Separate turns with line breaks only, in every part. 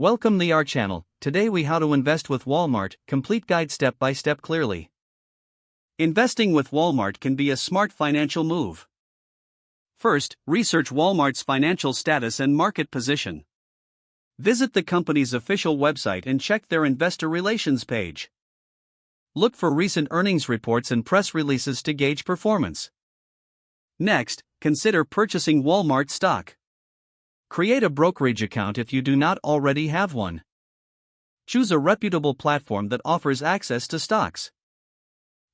Welcome to our channel. Today we how to invest with Walmart, complete guide step by step clearly. Investing with Walmart can be a smart financial move. First, research Walmart's financial status and market position. Visit the company's official website and check their investor relations page. Look for recent earnings reports and press releases to gauge performance. Next, consider purchasing Walmart stock. Create a brokerage account if you do not already have one. Choose a reputable platform that offers access to stocks.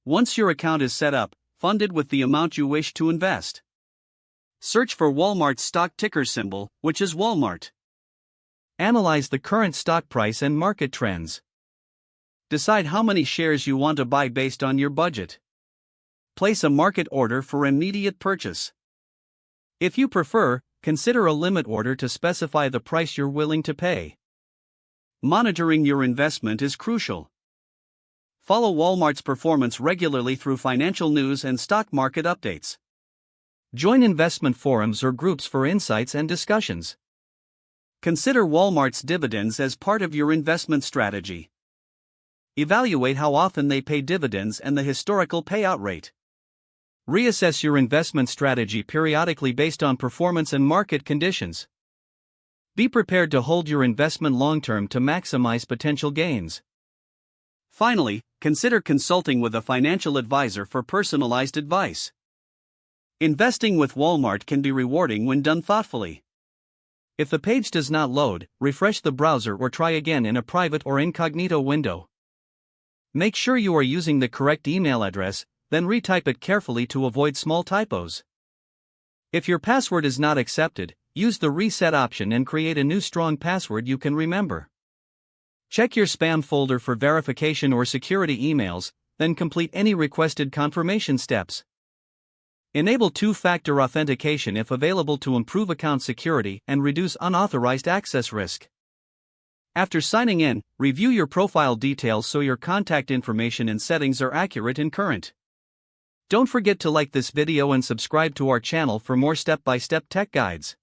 Once your account is set up, fund it with the amount you wish to invest. Search for Walmart's stock ticker symbol, which is Walmart. Analyze the current stock price and market trends. Decide how many shares you want to buy based on your budget. Place a market order for immediate purchase. If you prefer, consider a limit order to specify the price you're willing to pay. Monitoring your investment is crucial. Follow Walmart's performance regularly through financial news and stock market updates. Join investment forums or groups for insights and discussions. Consider Walmart's dividends as part of your investment strategy. Evaluate how often they pay dividends and the historical payout rate. Reassess your investment strategy periodically based on performance and market conditions. Be prepared to hold your investment long-term to maximize potential gains. Finally, consider consulting with a financial advisor for personalized advice. Investing with Walmart can be rewarding when done thoughtfully. If the page does not load, refresh the browser or try again in a private or incognito window. Make sure you are using the correct email address, then retype it carefully to avoid small typos. If your password is not accepted, use the reset option and create a new strong password you can remember. Check your spam folder for verification or security emails, then complete any requested confirmation steps. Enable two-factor authentication if available to improve account security and reduce unauthorized access risk. After signing in, review your profile details so your contact information and settings are accurate and current. Don't forget to like this video and subscribe to our channel for more step-by-step tech guides.